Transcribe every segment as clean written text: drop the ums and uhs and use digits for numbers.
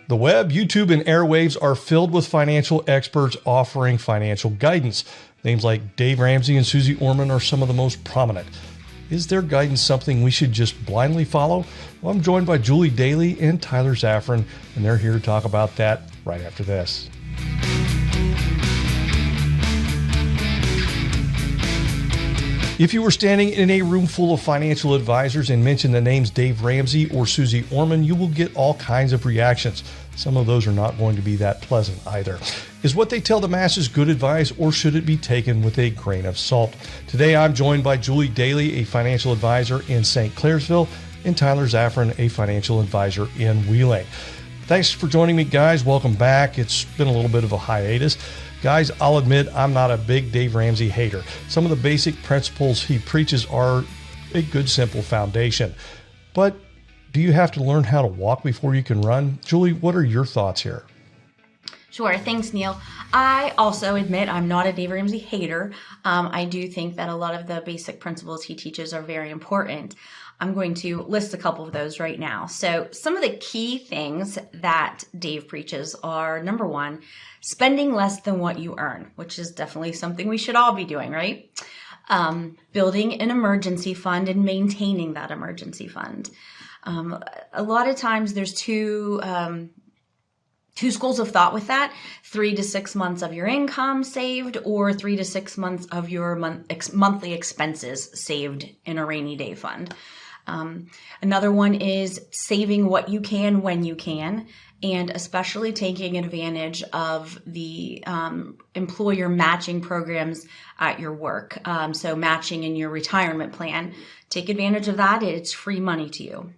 The web, YouTube, and airwaves are filled with financial experts offering financial guidance. Names like Dave Ramsey and Suze Orman are some of the most prominent. Is their guidance something we should just blindly follow? Well, I'm joined by Julie Daly and Tyler Zafran, and they're here to talk about that right after this. If you were standing in a room full of financial advisors and mentioned the names Dave Ramsey or Suze Orman, you will get all kinds of reactions. Some of those are not going to be that pleasant either. Is what they tell the masses good advice, or should it be taken with a grain of salt? Today, I'm joined by Julie Daly, a financial advisor in St. Clairsville, and Tyler Zafran, a financial advisor in Wheeling. Thanks for joining me, guys. Welcome back. It's been a little bit of a hiatus. Guys, I'll admit I'm not a big Dave Ramsey hater. Some of the basic principles he preaches are a good, simple foundation. But do you have to learn how to walk before you can run? Julie, what are your thoughts here? Sure. Thanks, Neil. I also admit I'm not a Dave Ramsey hater. I do think that a lot of the basic principles he teaches are very important. I'm going to list a couple of those right now. So some of the key things that Dave preaches are, number one, spending less than what you earn, which is definitely something we should all be doing, right? Building an emergency fund and maintaining that emergency fund. A lot of times there's two schools of thought with that: 3 to 6 months of your income saved, or 3 to 6 months of your monthly expenses saved in a rainy day fund. Another one is saving what you can when you can, and especially taking advantage of the employer matching programs at your work. So matching in your retirement plan. Take advantage of that. It's free money to you.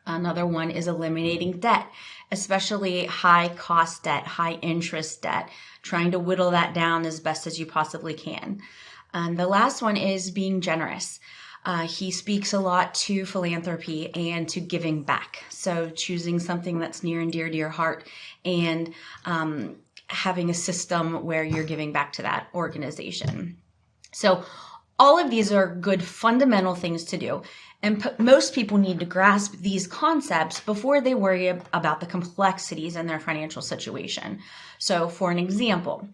Another one is eliminating debt, especially high cost debt, high interest debt, trying to whittle that down as best as you possibly can. And the last one is being generous. He speaks a lot to philanthropy and to giving back. So choosing something that's near and dear to your heart, and having a system where you're giving back to that organization. So all of these are good fundamental things to do. And most people need to grasp these concepts before they worry about the complexities in their financial situation. So for an example,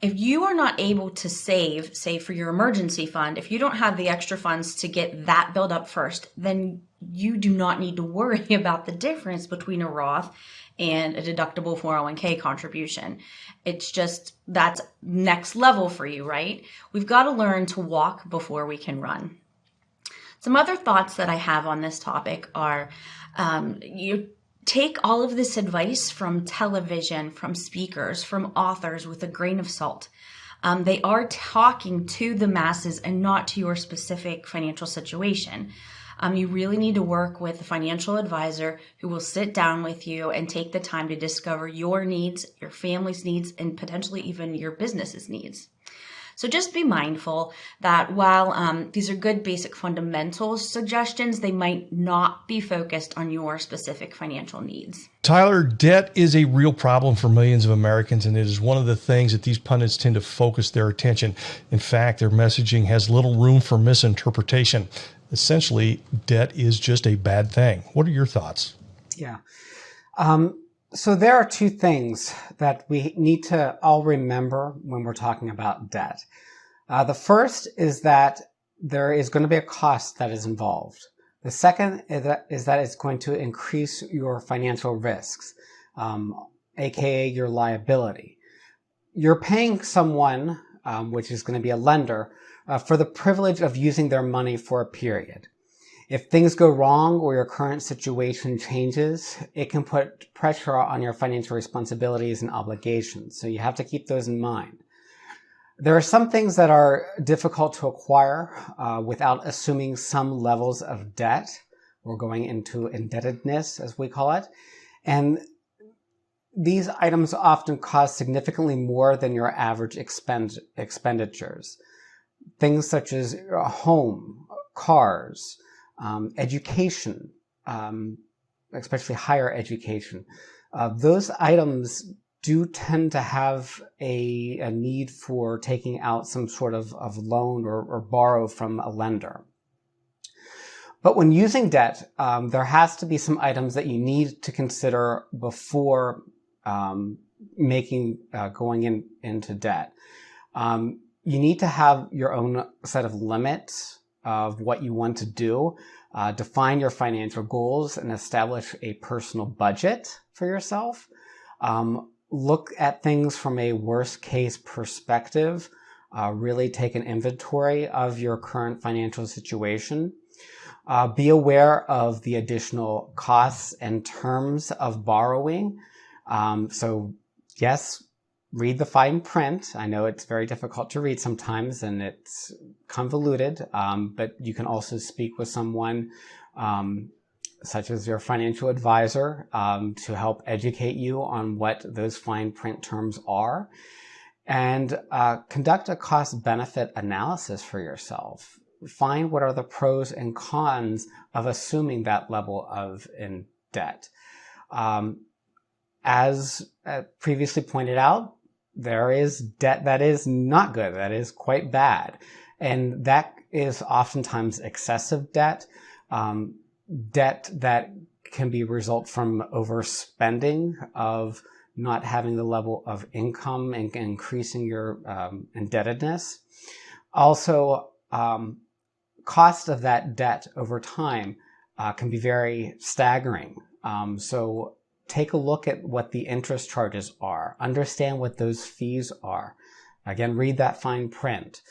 if you are not able to save, say for your emergency fund, if you don't have the extra funds to get that built up first, then you do not need to worry about the difference between a Roth and a deductible 401k contribution. It's just, that's next level for you, right? We've got to learn to walk before we can run. Some other thoughts that I have on this topic are, you take all of this advice from television, from speakers, from authors with a grain of salt. They are talking to the masses and not to your specific financial situation. You really need to work with a financial advisor who will sit down with you and take the time to discover your needs, your family's needs, and potentially even your business's needs. So just be mindful that while these are good basic fundamental suggestions, they might not be focused on your specific financial needs. Tyler, debt is a real problem for millions of Americans, and it is one of the things that these pundits tend to focus their attention. In fact, their messaging has little room for misinterpretation. Essentially, debt is just a bad thing. What are your thoughts? Yeah. So there are two things that we need to all remember when we're talking about debt. The first is that there is going to be a cost that is involved. The second is that it's going to increase your financial risks, aka your liability. You're paying someone, which is going to be a lender, for the privilege of using their money for a period. If things go wrong or your current situation changes, it can put pressure on your financial responsibilities and obligations. So you have to keep those in mind. There are some things that are difficult to acquire without assuming some levels of debt or going into indebtedness, as we call it. And these items often cost significantly more than your average expenditures. Things such as a home, cars, education, especially higher education. Those items do tend to have a need for taking out some sort of loan or borrow from a lender. But when using debt, there has to be some items that you need to consider before going into debt. You need to have your own set of limits of what you want to do, define your financial goals, and establish a personal budget for yourself. Look at things from a worst case perspective. Really take an inventory of your current financial situation. Be aware of the additional costs and terms of borrowing. So yes, read the fine print. I know it's very difficult to read sometimes and it's convoluted, but you can also speak with someone such as your financial advisor to help educate you on what those fine print terms are. And conduct a cost-benefit analysis for yourself. Find what are the pros and cons of assuming that level of in debt. As previously pointed out, there is debt that is not good, that is quite bad. And that is oftentimes excessive debt, debt that can be result from overspending, of not having the level of income and increasing your indebtedness. Also, cost of that debt over time can be very staggering. So take a look at what the interest charges are. Understand what those fees are. Again, read that fine print.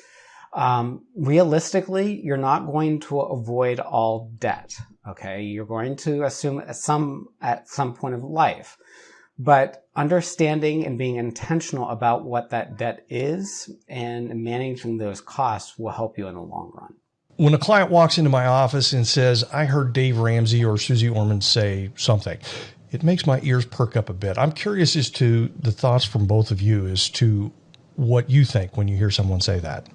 Realistically, you're not going to avoid all debt. Okay, you're going to assume at some point of life. But understanding and being intentional about what that debt is and managing those costs will help you in the long run. When a client walks into my office and says, I heard Dave Ramsey or Suze Orman say something, it makes my ears perk up a bit. I'm curious as to the thoughts from both of you as to what you think when you hear someone say that.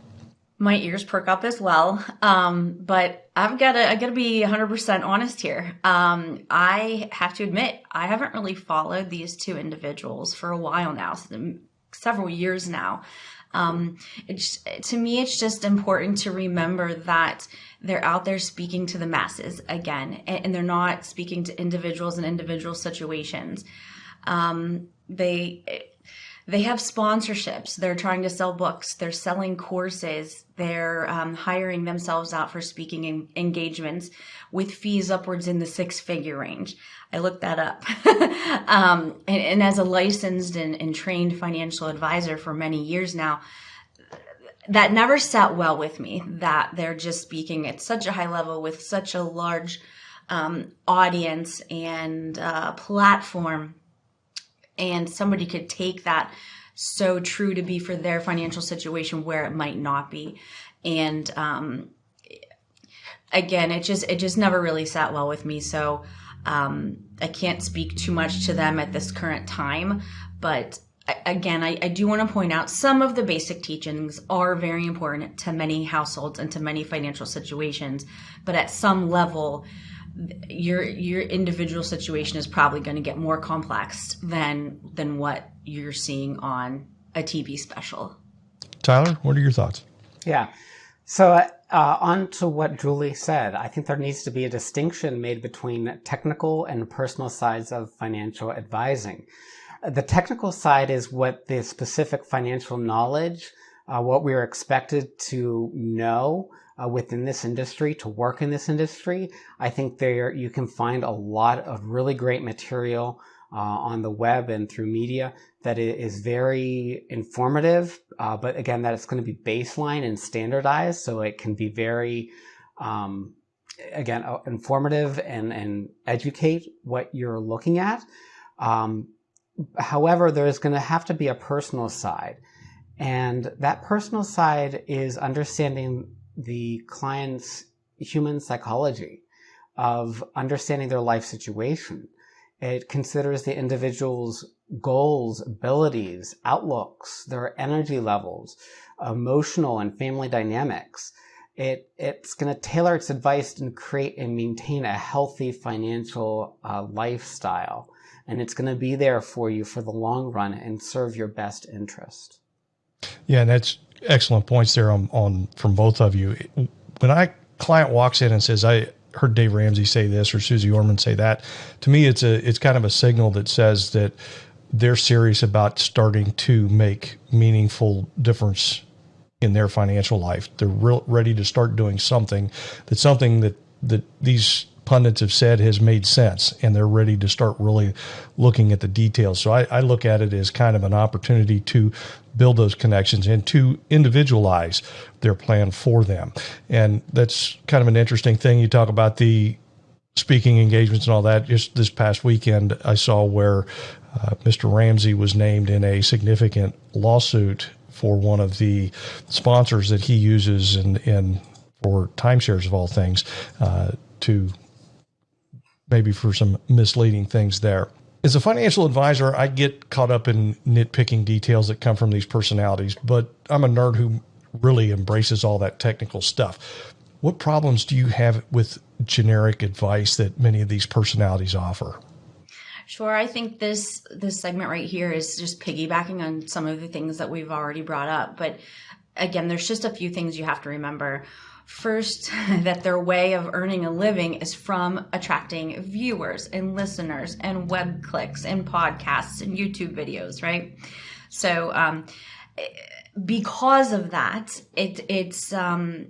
My ears perk up as well. But I gotta be 100% honest here. I have to admit, I haven't really followed these two individuals for a while now, several years now. To me, it's just important to remember that they're out there speaking to the masses again, and they're not speaking to individuals and individual situations. They have sponsorships. They're trying to sell books. They're selling courses. They're hiring themselves out for speaking engagements with fees upwards in the six-figure range. I looked that up. And as a licensed and trained financial advisor for many years now, that never sat well with me, that they're just speaking at such a high level with such a large audience and platform. And somebody could take that so true to be for their financial situation where it might not be. And again, it just never really sat well with me. So I can't speak too much to them at this current time. But again, I do want to point out some of the basic teachings are very important to many households and to many financial situations. But at some level, your individual situation is probably going to get more complex than what you're seeing on a TV special. Tyler, what are your thoughts? Yeah. So on to what Julie said, I think there needs to be a distinction made between technical and personal sides of financial advising. The technical side is what the specific financial knowledge, what we are expected to know within this industry, to work in this industry. I think there you can find a lot of really great material on the web and through media that is very informative, but again, that it's going to be baseline and standardized, so it can be very, informative and educate what you're looking at. However, there's going to have to be a personal side, and that personal side is understanding the client's human psychology, of understanding their life situation. It considers the individual's goals, abilities, outlooks, their energy levels, emotional and family dynamics. It's going to tailor its advice and create and maintain a healthy financial lifestyle. And it's going to be there for you for the long run and serve your best interest. Yeah, and that's excellent points there on from both of you. When a client walks in and says, I heard Dave Ramsey say this or Suze Orman say that. To me, it's kind of a signal that says that they're serious about starting to make meaningful difference in their financial life. They're ready to start doing something that these pundits have said has made sense, and they're ready to start really looking at the details. So I look at it as kind of an opportunity to build those connections and to individualize their plan for them. And that's kind of an interesting thing. You talk about the speaking engagements and all that. Just this past weekend, I saw where Mr. Ramsey was named in a significant lawsuit for one of the sponsors that he uses in for timeshares of all things, to maybe for some misleading things there. As a financial advisor, I get caught up in nitpicking details that come from these personalities, but I'm a nerd who really embraces all that technical stuff. What problems do you have with generic advice that many of these personalities offer? Sure. I think this segment right here is just piggybacking on some of the things that we've already brought up. But again, there's just a few things you have to remember. First, that their way of earning a living is from attracting viewers and listeners and web clicks and podcasts and YouTube videos, right? So because of that, it's the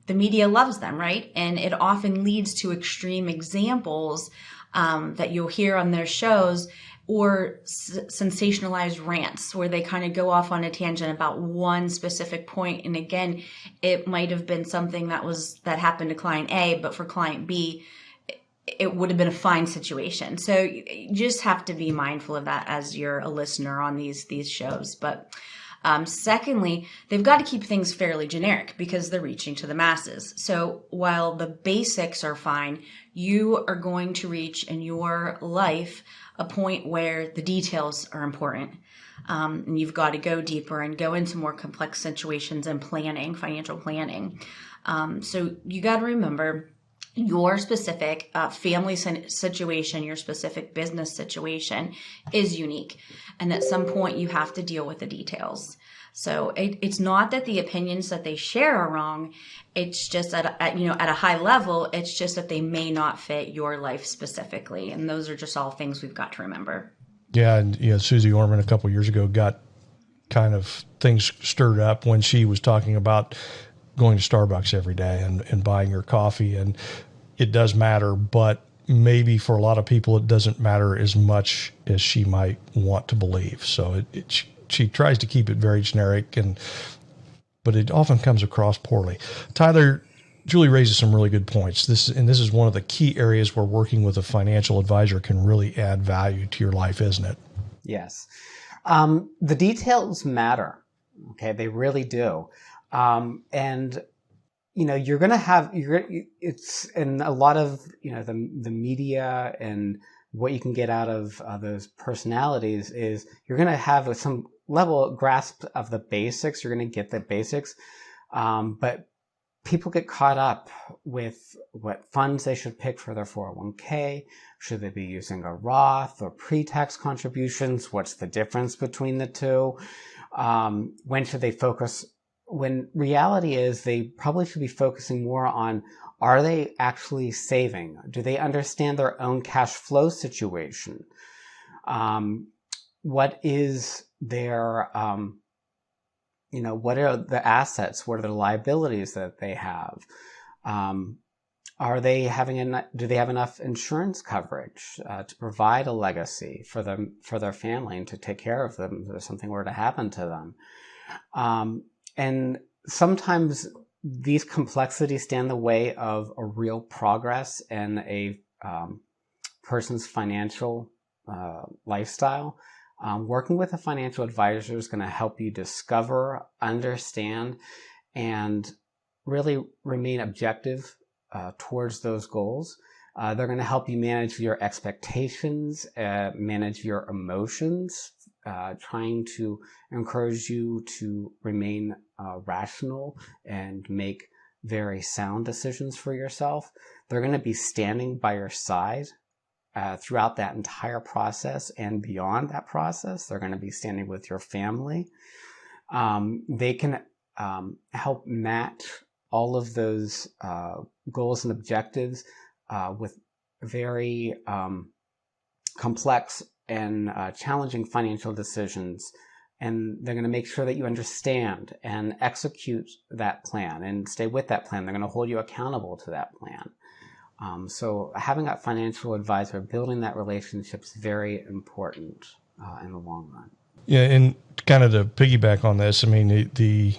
media loves them, right? And it often leads to extreme examples that you'll hear on their shows, or sensationalized rants where they kind of go off on a tangent about one specific point. And again, it might have been something that happened to client A, but for client B, it would have been a fine situation. So you just have to be mindful of that as you're a listener on these shows. But secondly, they've got to keep things fairly generic because they're reaching to the masses. So while the basics are fine, you are going to reach in your life a point where the details are important. And you've got to go deeper and go into more complex situations and planning, financial planning. So you got to remember your specific family situation, your specific business situation is unique. And at some point you have to deal with the details. So it's not that the opinions that they share are wrong. It's just at a high level, it's just that they may not fit your life specifically. And those are just all things we've got to remember. Yeah. And, Suze Orman a couple of years ago got kind of things stirred up when she was talking about going to Starbucks every day and buying her coffee. And it does matter, but maybe for a lot of people, it doesn't matter as much as she might want to believe. So she tries to keep it very generic, but it often comes across poorly. Tyler, Julie raises some really good points. This is one of the key areas where working with a financial advisor can really add value to your life, isn't it? Yes. The details matter. Okay. They really do. And you're going to have, it's in a lot of, the media and what you can get out of those personalities is you're going to have some level of grasp of the basics. You're going to get the basics. But people get caught up with what funds they should pick for their 401k. Should they be using a Roth or pre-tax contributions? What's the difference between the two? When should they focus? When reality is they probably should be focusing more on, are they actually saving? Do they understand their own cash flow situation? What is their, what are the assets? What are the liabilities that they have? Do they have enough insurance coverage to provide a legacy for their family and to take care of them if something were to happen to them? And sometimes these complexities stand in the way of a real progress in a person's financial lifestyle. Working with a financial advisor is going to help you discover, understand, and really remain objective towards those goals. They're going to help you manage your expectations, manage your emotions, trying to encourage you to remain rational and make very sound decisions for yourself. They're going to be standing by your side throughout that entire process and beyond that process. They're going to be standing with your family. They can help match all of those goals and objectives with very complex and challenging financial decisions, and they're going to make sure that you understand and execute that plan and stay with that plan. They're going to hold you accountable to that plan. So having that financial advisor, building that relationship is very important in the long run. Yeah, and kind of to piggyback on this, I mean, the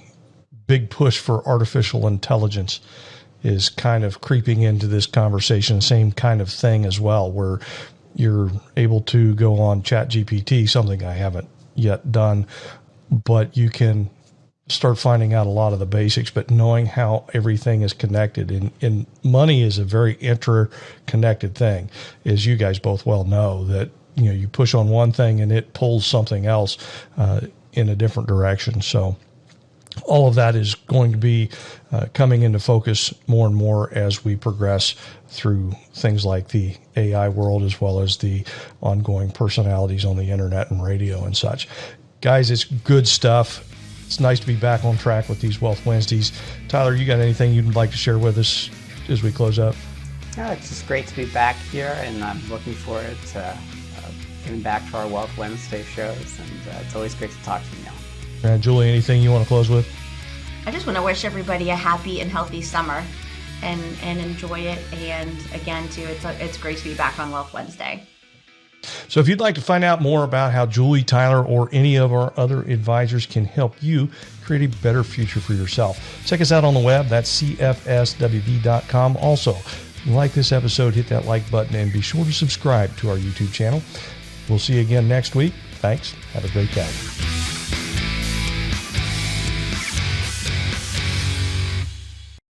big push for artificial intelligence is kind of creeping into this conversation, same kind of thing as well, where you're able to go on ChatGPT, something I haven't yet done, but you can start finding out a lot of the basics, but knowing how everything is connected. And money is a very interconnected thing, as you guys both well know, that you push on one thing and it pulls something else in a different direction. So all of that is going to be coming into focus more and more as we progress through things like the AI world, as well as the ongoing personalities on the internet and radio and such. Guys, it's good stuff. It's nice to be back on track with these Wealth Wednesdays. Tyler, you got anything you'd like to share with us as we close up? Yeah, it's just great to be back here, and I'm looking forward to getting back to our Wealth Wednesday shows, and it's always great to talk to you, Neil. Julie, anything you want to close with? I just want to wish everybody a happy and healthy summer and enjoy it. And again, too, it's great to be back on Wealth Wednesday. So if you'd like to find out more about how Julie, Tyler, or any of our other advisors can help you create a better future for yourself, check us out on the web. That's cfswv.com. Also, if you like this episode, hit that like button and be sure to subscribe to our YouTube channel. We'll see you again next week. Thanks. Have a great day.